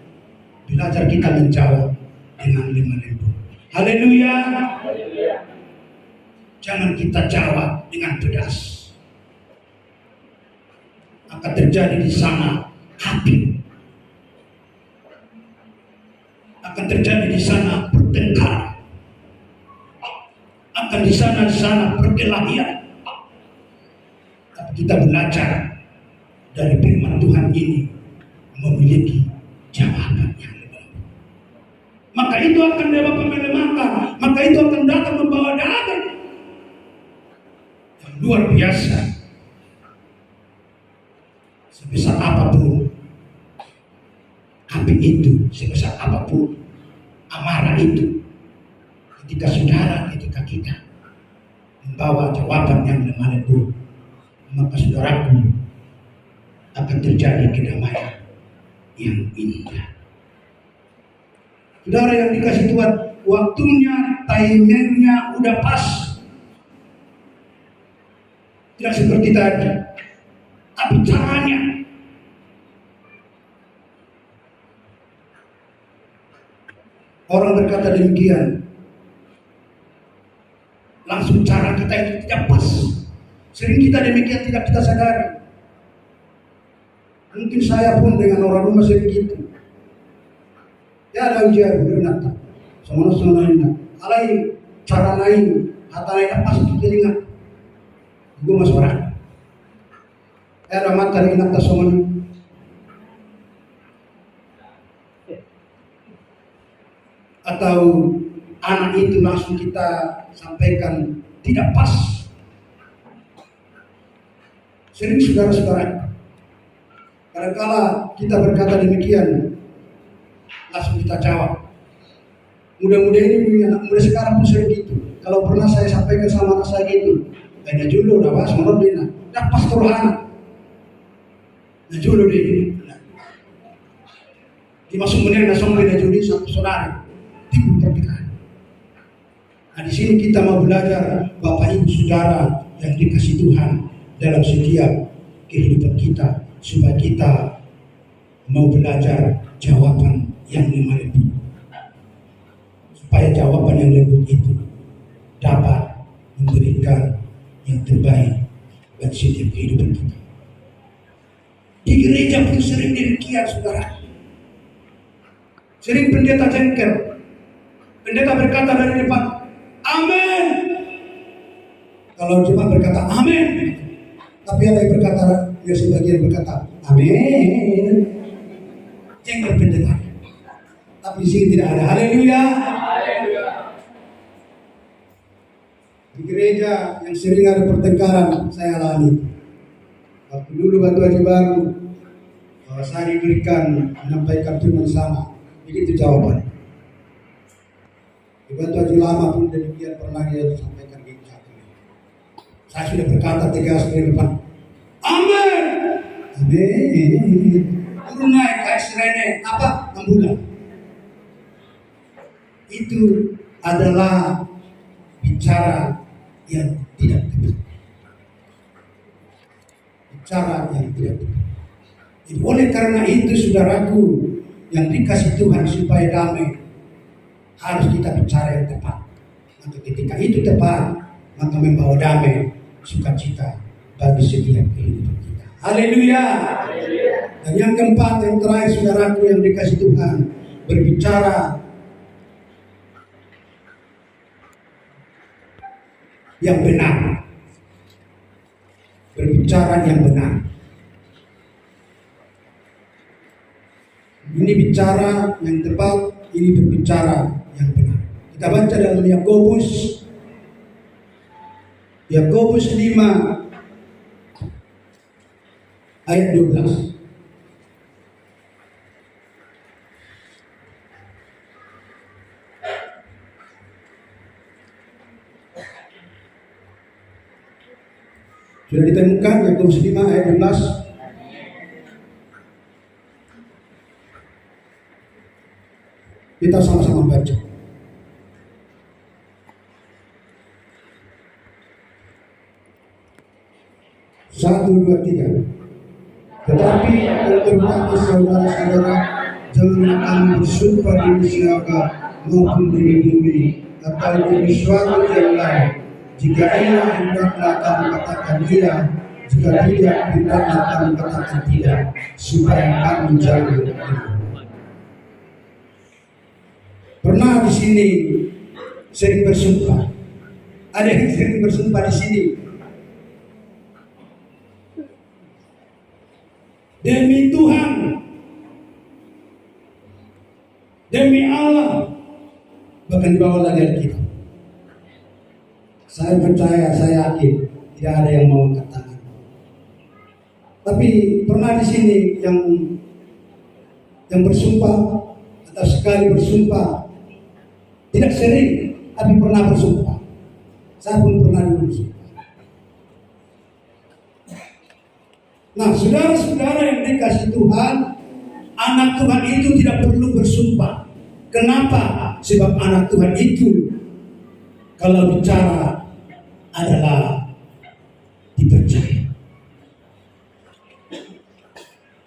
belajar kita menjawab dengan lemah lembut. Haleluya. Jangan kita jawab dengan pedas. Akan terjadi di sana api. Akan terjadi di sana pertengkaran. Akan di sana perkelahian. Tapi kita belajar dari firman Tuhan ini memiliki jawaban yang lembut. maka itu akan dapat melemahkan, maka itu akan datang membawa damai yang luar biasa. Sebesar apapun api itu, sebesar apapun amarah itu, ketika saudara, ketika kita membawa jawaban yang lemah lembut, maka saudaraku akan terjadi kedamaian yang indah. Saudara yang dikasih Tuhan, waktunya, timingnya udah pas. Tidak seperti tadi, tapi caranya. Orang berkata demikian, langsung cara kita itu tidak pas. Sering kita demikian, tidak kita sadari. Mungkin saya pun dengan orang rumah sering gitu. Ya ada ujian, benar. Sama lain, alai cara lain, kata lain apa sih telinga? Gue masuk orang. Ya ada mata di nata sama. Atau anak itu langsung kita sampaikan tidak pas. Sering saudara-saudara, kadang-kala kita berkata demikian, langsung kita jawab. Mudah-mudahan ini anak muda sekarang pun sering gitu. Kalau pernah saya sampaikan sama anak saya gitu, kayaknya julu udah bahas menurut dia, dah pastor anak, nah julu dia, dimasuk benar langsung beda juli satu saudara, timbul pertikaian. Nah di sini kita mau belajar Bapak Ibu Saudara yang dikasih Tuhan dalam setiap kehidupan kita, supaya kita mau belajar jawaban yang lemah lembut, supaya jawaban yang lembut itu dapat memberikan yang terbaik bagi setiap kehidupan kita. Di gereja pun sering demikian, saudara. Sering pendeta jengkel, pendeta berkata dari depan, amin. Kalau cuma berkata amin, tapi ada yang berkata, ya sebagian berkata amin, jengkel pendeta. Tapi di sini tidak ada. Haleluya. Di gereja yang sering ada pertengkaran saya alami. Waktu dulu Batu Haji Baru, saya diberikan menyampaikan firman sama, begitu jawaban. Di Batu Haji Lama pun demikian, pernah dia sampaikan gitu. Saya sudah berkata tegas di depan, amin, amin. Turun naik kayak sirene, apa? Ambulan. Itu adalah bicara yang tidak tepat. Bicara yang tidak tepat. Oleh karena itu saudaraku yang dikasih Tuhan supaya damai, harus kita bicara yang tepat. Maka ketika itu tepat, maka membawa damai, sukacita bagi setiap kehidupan kita. Haleluya. Dan yang keempat, yang terakhir saudaraku yang dikasih Tuhan, berbicara yang benar. Berbicara yang benar. Ini bicara yang tepat, ini berbicara yang benar. Kita baca dalam Yakobus 5 ayat 12. Sudah ditemukan Yakobus 5 ayat 12. Kita sama-sama baca. Satu, dua, tiga. Tetapi terutama saudara-saudara, janganlah kamu bersumpah demi siapa maupun demi bumi atau demi suatu yang lain. Jika ia hendaklah kamu katakan iya, jika tidak hendaklah kamu katakan tidak, supaya kamu jangan iman. Pernah di sini sering bersumpah. Ada yang sering bersumpah di sini. Demi Tuhan, demi Allah, bahkan di bawah lagi kita. Saya percaya, saya yakin tidak ada yang mau angkat tangan. Tapi pernah di sini yang bersumpah atau sekali bersumpah, tidak sering, tapi pernah bersumpah. Saya pun pernah dulu bersumpah. Nah, saudara-saudara yang dikasih Tuhan, anak Tuhan itu tidak perlu bersumpah. Kenapa? Sebab anak Tuhan itu kalau bicara adalah dipercaya.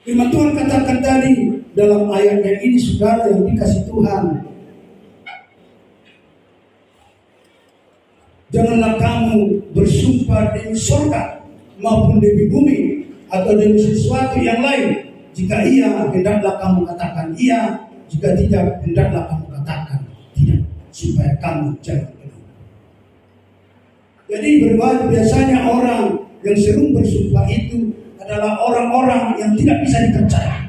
Firman Tuhan katakan tadi dalam ayatnya ini, saudara yang dikasih Tuhan, janganlah kamu bersumpah demi surga maupun demi bumi atau demi sesuatu yang lain. Jika iya, hendaklah kamu katakan iya. Jika tidak, hendaklah kamu katakan tidak, supaya kamu jangan benar. Jadi biasanya orang yang sering bersumpah itu adalah orang-orang yang tidak bisa dipercaya.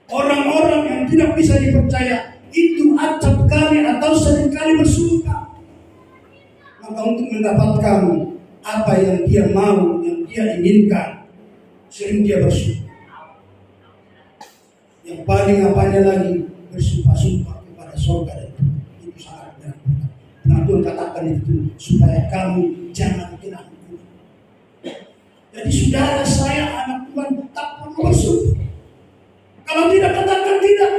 Orang-orang yang tidak bisa dipercaya itu acap kali atau seringkali bersumpah. Maka untuk mendapatkan apa yang dia mau, yang dia inginkan, sering dia bersumpah. Yang paling apanya lagi, bersumpah-sumpah kepada surga dan Tuhan. Itu sangat menakutkan. Nah, Tuhan katakan itu supaya kamu jangan kena hukuman. Jadi saudara saya, anak Tuhan, tak perlu bersumpah. Kalau tidak, katakan tidak.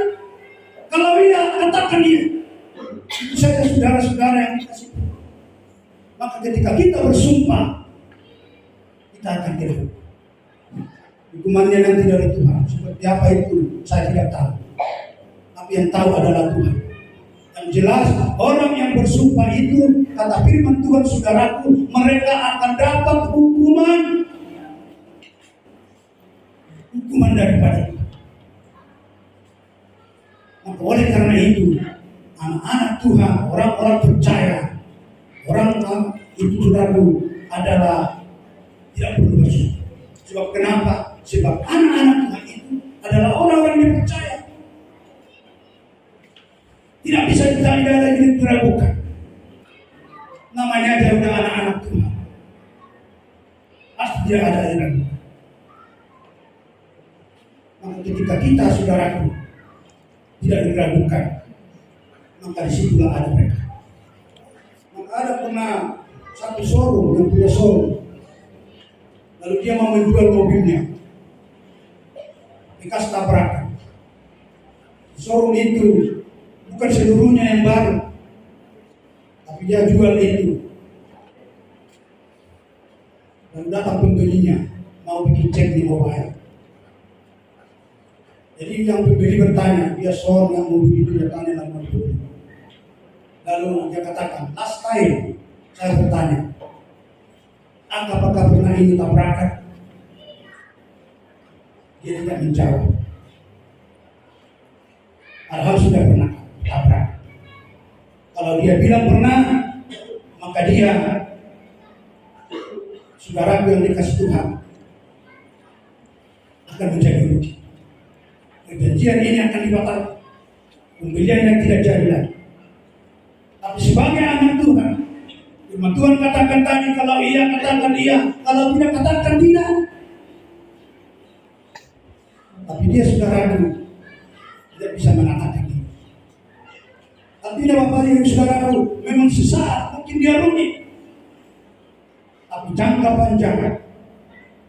Kalau iya, katakan iya. Itu saja saudara-saudara yang dikasih Tuhan. Maka ketika kita bersumpah, kita akan dihukum. Hukumannya nanti dari Tuhan. Seperti apa itu, saya tidak tahu. Tapi yang tahu adalah Tuhan. Yang jelas, orang yang bersumpah itu, kata firman Tuhan, saudaraku, mereka akan dapat hukuman daripada Tuhan. Maka oleh karena itu, anak-anak Tuhan, orang-orang percaya, orang itu saudaraku adalah tidak perlu bersumpah. Sebab kenapa? Sebab anak-anak Tuhan itu adalah orang-orang yang percaya. Tidak bisa ditanya lagi diragukan. Namanya aja udah anak-anak Tuhan. Pasti tidak ada yang ragu. Maka ketika kita, saudaraku, tidak diragukan, maka disitulah ada mereka. Maka ada pernah satu showroom yang punya showroom. Lalu dia mau menjual mobilnya, bekas tabrakan. Showroom itu bukan seluruhnya yang baru, tapi dia jual itu. Dan datang pembelinya, mau bikin cek di mobile. Jadi yang pembeli bertanya, dia showroom yang mobil itu, dia tanya nama mobil. Lalu dia katakan, last time saya bertanya, apakah pernah ini tabrakan? Dia tidak menjawab. Padahal sudah pernah tabrak. Kalau dia bilang pernah, maka dia, saudara yang dikasih Tuhan, akan menjadi rugi. Perjanjian ini akan dibatalkan. Pembelian yang tidak jadi lagi. Tapi sebagai anak Tuhan, firman Tuhan katakan tadi, kalau iya katakan iya, kalau tidak katakan tidak. Tapi dia, saudaraku, tidak bisa mengatakan ini. Tapi tidak Bapak Ibu saudaraku, memang sesaat mungkin dia rugi. Tapi jangka panjang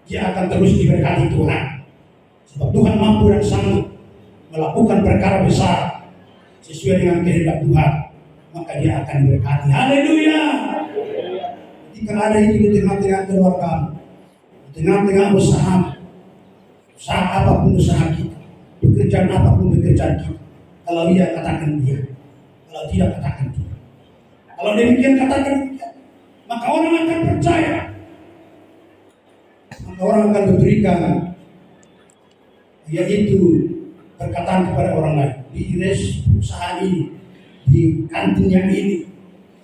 dia akan terus diberkati Tuhan. Sebab Tuhan mampu dan sanggup melakukan perkara besar sesuai dengan kehendak Tuhan. Maka dia akan diberkati. Haleluya. Jika ada itu di tengah-tengah keluarga, di tengah-tengah usaha apapun usaha kita, pekerjaan apapun pekerjaan kita, kalau iya katakan dia, kalau tidak katakan tidak. Kalau demikian katakan tidak, maka orang akan percaya, maka orang akan memberikan, yaitu perkataan kepada orang lain. Di usaha ini, di kantinnya ini,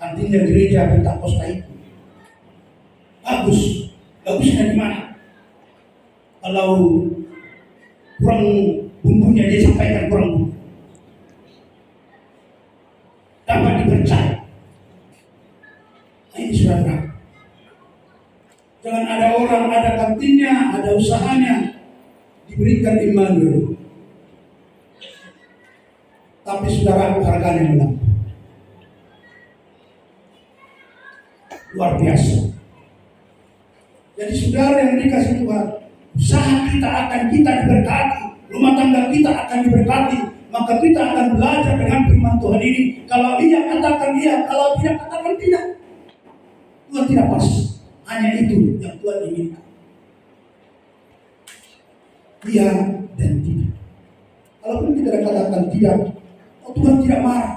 kantinnya gereja Pentakosta itu, bagusnya di mana? Kalau kurang bumbunya dia sampaikan kurang bumbu. ada usahanya diberikan Immanuel. Tapi saudara, harganya melampaui. Luar biasa. Jadi saudara yang dikasih Tuhan, usaha kita akan kita diberkati, rumah tangga kita akan diberkati, maka kita akan belajar dengan firman Tuhan ini. Kalau iya katakan iya, kalau tidak katakan tidak. Tuhan tidak pas. Hanya itu yang Tuhan inginkan. Iya dan tidak. Kalaupun kita katakan tidak, Tuhan tidak marah.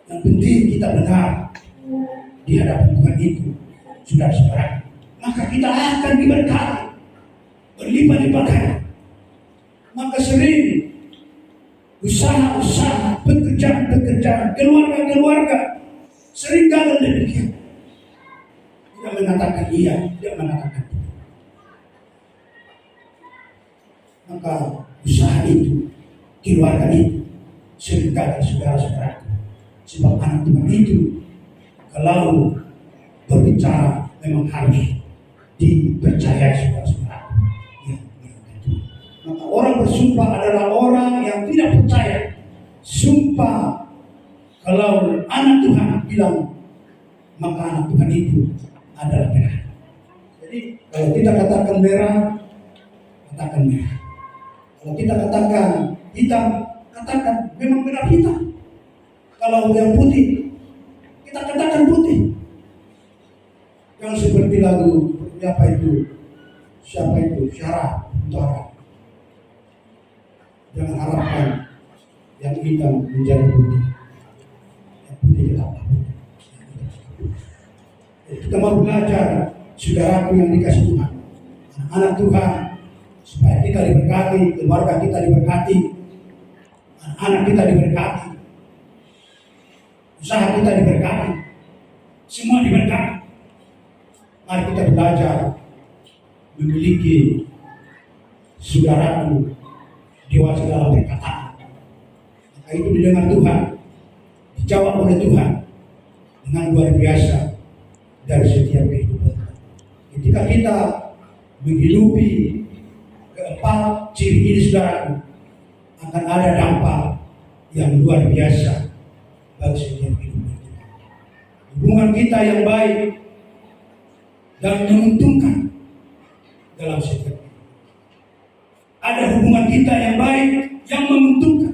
Yang penting kita benar di hadapan Tuhan itu, saudara-saudara. Maka kita akan diberkati berlipat-lipat ganda. Maka sering usaha-usaha, pekerjaan-pekerjaan, keluarga-keluarga sering gagal demikian. Tidak mengatakan iya, tidak mengatakan tidak. Maka usaha itu, keluarga itu sering gagal, saudara-saudara. Sebab anak Tuhan itu kalau berbicara memang harus dipercaya, saudara-saudara. Ya. Maka orang bersumpah adalah orang yang tidak percaya. Sumpah kalau anak Tuhan bilang, maka anak Tuhan itu adalah benar. Jadi kalau kita katakan merah, katakan merah. Kalau kita katakan hitam, katakan memang benar hitam. Kalau yang putih, kita katakan putih. Yang seperti lagu siapa itu Syarah Utara. Jangan harapkan yang hitam menjadi putih. Yang putih kita apa? Kita mau belajar, saudaraku yang dikasih Tuhan, anak Tuhan, supaya kita diberkati, keluarga kita diberkati, anak kita diberkati, usaha kita diberkati, semua diberkati. Mari kita belajar memiliki, saudaraku, dewasa dalam perkataan. Maka itu didengar Tuhan, dijawab oleh Tuhan dengan luar biasa dari setiap kehidupan. Ketika kita menghidupi keempat ciri ini, saudaraku, akan ada dampak yang luar biasa bagi setiap kehidupan kita. Hubungan kita yang baik dan menguntungkan dalam setiap kehidupan. Ada hubungan kita yang baik yang menguntungkan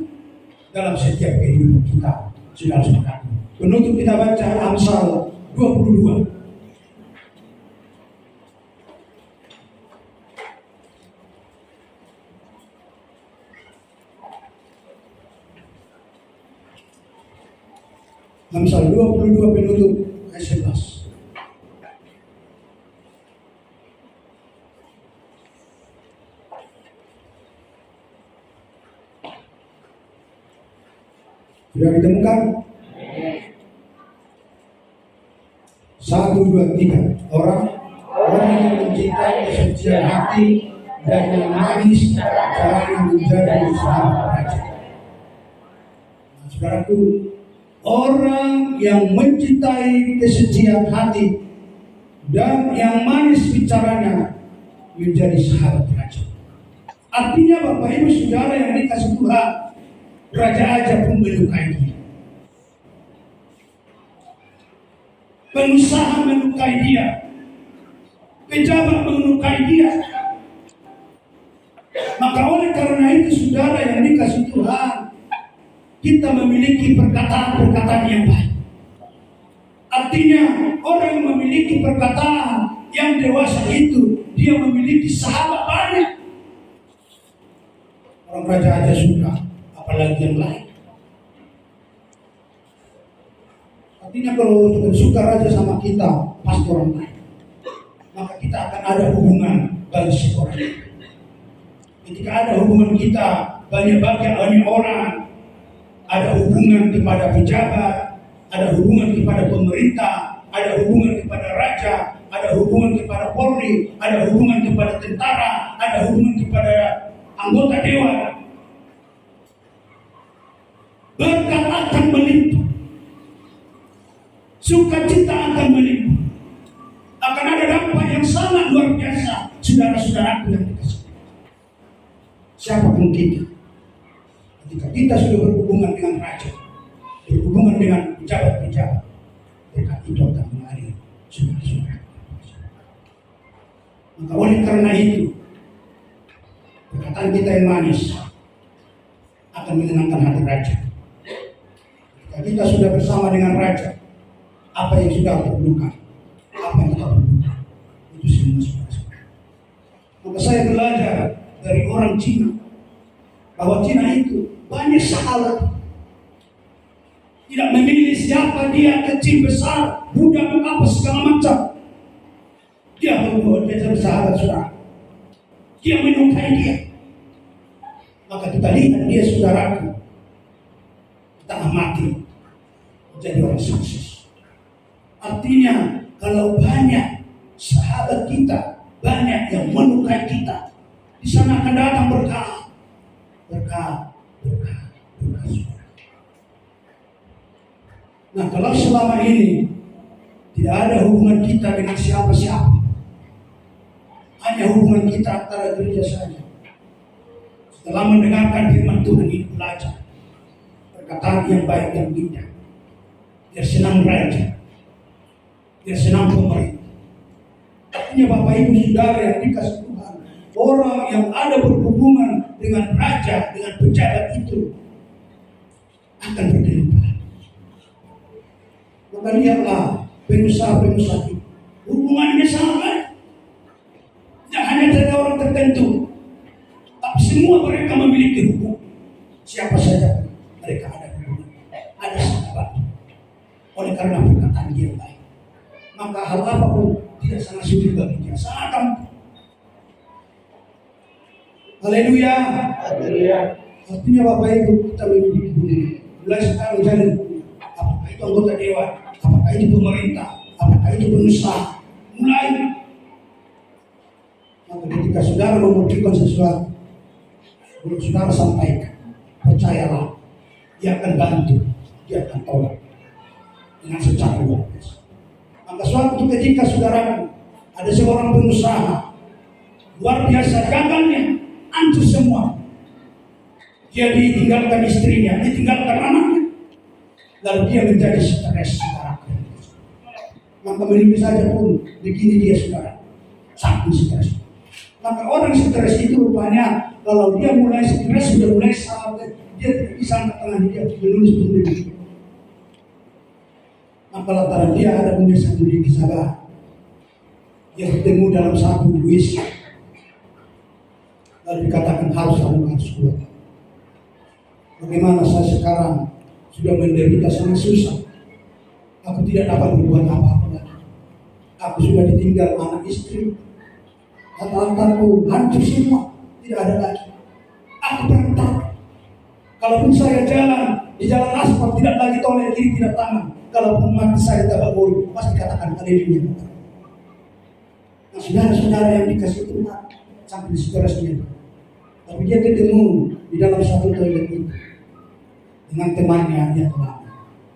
dalam setiap kehidupan kita, saudara-saudara. Penutup kita baca Amsal 22. Amsal 22 penutup ayat 11. Sudah ditemukan? 1, 2, 3. Orang yang mencintai kesucian hati dan yang manis caranya menjadi sahabat raja. Saudaraku, orang yang mencintai kesucian hati dan yang manis bicaranya menjadi sahabat raja. Artinya Bapak Ibu Saudara yang dikasih Tuhan, raja aja pun melukai dia, pengusaha melukai dia, pejabat melukai dia. Maka oleh karena itu saudara yang dikasih Tuhan, kita memiliki perkataan-perkataan yang baik. Artinya orang yang memiliki perkataan yang dewasa itu, dia memiliki sahabat banyak. Orang raja aja suka, apalagi yang lain. Artinya kalau suka raja sama kita, pasti orang lain, maka kita akan ada hubungan bagi si orang itu. Ketika ada hubungan kita banyak orang, ada hubungan kepada pejabat, ada hubungan kepada pemerintah, ada hubungan kepada raja, ada hubungan kepada Polri, ada hubungan kepada tentara, ada hubungan kepada anggota dewan. Berkat akan melimpah, sukacita akan melimpah, akan ada dampak sangat luar biasa, saudara-saudaraku yang dikasihi. Siapapun kita, ketika kita sudah berhubungan dengan raja, berhubungan dengan pejabat-pejabat, berkat itu akan mengalir saudara-saudara. Maka oleh karena itu, perkataan kita yang manis akan menyenangkan hati raja. Ketika kita sudah bersama dengan raja, apa yang sudah terluka, apa yang kita perlukan, itu semua saudara-saudara. Maka saya belajar dari orang Cina, bahwa Cina itu banyak sahabat, tidak memilih siapa dia, kecil besar, budak apa segala macam. Dia berbuat, dia bersahabat saudara. Dia menyukai dia. Maka kita lihat dia saudaraku, kita amati menjadi orang sukses. Artinya kalau banyak sahabat kita, banyak yang menyukai kita, di sana akan datang berkah. Nah, kalau selama ini tidak ada hubungan kita dengan siapa-siapa, hanya hubungan kita antara gereja saja. Setelah mendengarkan firman Tuhan ini, belajar perkataan yang baik dan indah, biar senang raja, biar senang pemerintah. Artinya Bapak Ibu Saudara yang dikasih Tuhan, orang yang ada berhubungan dengan raja, dengan pejabat itu akan berlimpah. Maka lihatlah pengusaha-pengusaha itu, hubungannya sangat baik. Tidak hanya dengan orang tertentu, tapi semua mereka memiliki hubungan. Siapa saja mereka ada hubungan, ada sahabat. Oleh karena perkataan dia baik, maka hal apapun tidak sangat sulit bagi dia, sangat gampang. Haleluya. Artinya Bapak Ibu, kita memiliki hubungan. Mulai sekarang jangan, apakah itu anggota dewan, apakah itu pemerintah, apakah itu pengusaha, mulai. Maka ketika saudara membutuhkan sesuatu, belum saudara sampaikan, percayalah, dia akan bantu, dia akan tolong dengan secara luar biasa. Maka suatu ketika saudara ada seorang pengusaha luar biasa, gagalnya hancur semua. Dia ditinggalkan istrinya, ditinggalkan anaknya, lalu dia menjadi stres saudara. Maka menurut saja pun begini dia saudara, sangat stres. Maka orang stres itu rupanya kalau dia mulai stres, sudah mulai salah, dia tidak bisa angkat tangan, dia menulis sendiri. Maka lantaran dia ada punya satu kisah, dia bertemu dalam satu WC, lalu dikatakan harus keluar. Bagaimana saya sekarang sudah menderita sangat susah, aku tidak dapat berbuat apa-apa lagi. Aku sudah ditinggal anak istri, harta-hartaku hancur semua, tidak ada lagi. Aku berantak. Kalaupun saya jalan di jalan aspal, tidak lagi toleh kiri tidak kanan. Kalaupun mati saya tak boleh, pasti katakan haleluya. Nah, saudara-saudara yang dikasih Tuhan sampai di seterusnya, tapi dia ketemu di dalam satu toilet itu dengan temannya yang lama.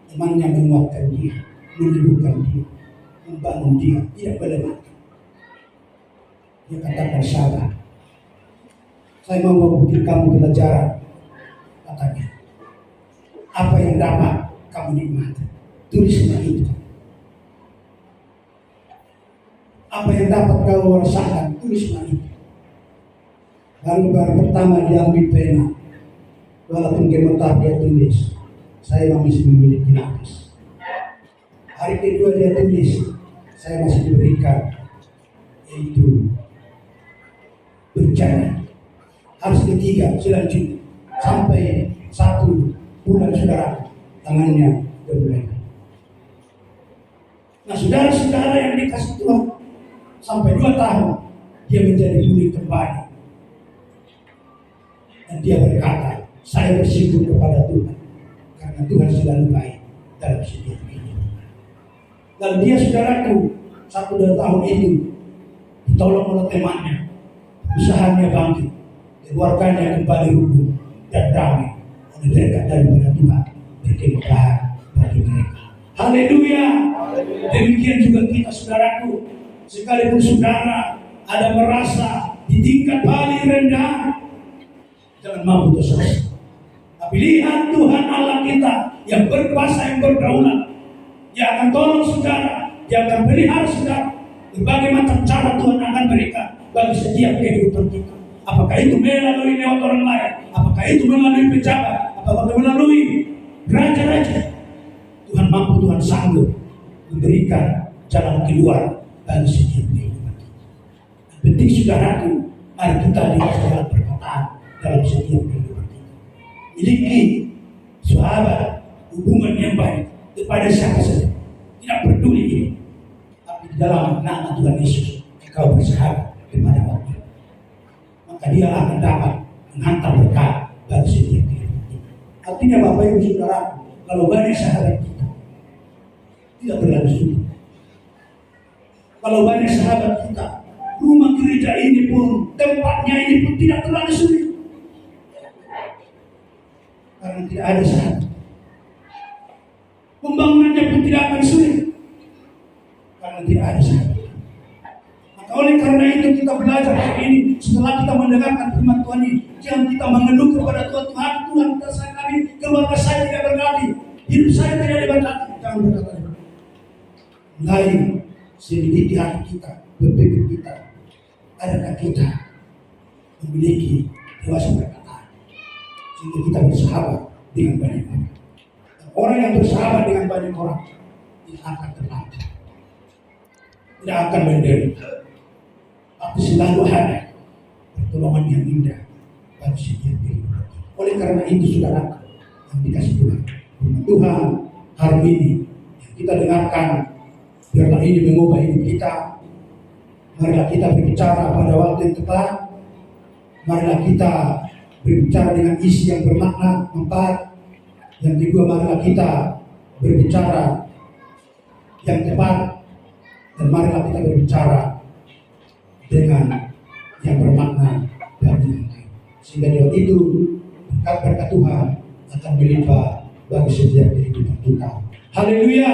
Temannya menguatkan dia, menyembuhkan dia, membangun dia, tidak boleh mati. Dia katakan sabar, saya mau memberi kamu pelajaran. Katanya, apa yang dapat kamu nikmati, tulislah itu. Apa yang dapat kau rasakan, tulislah itu. Lalu baru pertama dia ambil pena, walaupun gemetar dia tulis, saya masih memiliki nafas. Hari kedua dia tulis, saya masih diberikan, yaitu bencana. Harus ketiga selanjutnya sampai 1 bulan saudara tangannya mulai. Nah saudara-saudara yang dikasih Tuhan, sampai 2 tahun dia menjadi pulih kembali. Dan dia berkata, saya bersyukur kepada Tuhan karena Tuhan selalu baik dalam setiap hidup. Lalu dia saudaraku 1-2 tahun itu ditolong oleh temannya, usahanya bangkit, keluarganya kembali rukun dan damai oleh berkat daripada Tuhan, berkemudahan bagi mereka. Haleluya. Demikian juga kita saudaraku, sekalipun saudara ada merasa di tingkat paling rendah, jangan mau putus asa. Tapi lihat Tuhan Allah kita yang berkuasa, yang berdaulat, Dia akan tolong saudara, Dia akan pelihara saudara. Berbagai macam cara Tuhan akan berikan bagi setiap kehidupan kita. Apakah itu melalui lewat orang lain, apakah itu melalui pejabat, apakah melalui raja-raja. Tuhan mampu, Tuhan sanggup memberikan jalan keluar bagi setiap kehidupan kita. Penting saudaraku, mari kita dikasih jalan perkataan dalam setiap kehidupan kita. Miliki sahabat, hubungan yang baik kepada siapa saja, tidak peduli ini. Tapi di dalam nama Tuhan Yesus, engkau bersahabat kepada orang. Maka dia akan dapat menghantar berkat bagi setiap kehidupan kita. Artinya Bapak Ibu Saudara, kalau banyak sahabat kita, tidak terlalu sulit. Kalau banyak sahabat kita, rumah gereja ini pun, tempatnya ini pun tidak terlalu sulit. Karena tidak ada sahabat. Pembangunannya pun tidak akan sulit. Karena tidak ada sahabat. Maka oleh karena itu kita belajar hari ini, setelah kita mendengarkan firman Tuhan ini, jangan kita mengeluh kepada Tuhan, Tuhan kita sayang kami, keluarga saya tidak berkati, hidup saya tidak diberkati. Jangan berkata itu. Lain, selidiki hati kita, berpikir kita, adakah kita memiliki dewasa perkataan, sehingga kita bersahabat dengan banyak orang. Orang yang bersahabat dengan banyak orang tidak akan terlantar, tidak akan menderita, tapi selalu ada pertolongan yang indah bagi setiap kehidupan. Oleh karena itu saudara yang dikasih Tuhan, Tuhan hari ini yang kita dengarkan, biarlah ini mengubah hidup kita. Marilah kita berbicara pada waktu yang tepat. Marilah kita berbicara dengan isi yang bermakna. 4. Yang kedua, marilah kita berbicara yang tepat. Dan marilah kita berbicara dengan yang bermakna bagi yang lain. Sehingga dengan itu berkat Tuhan akan melimpah bagi setiap kehidupan kita. Haleluya.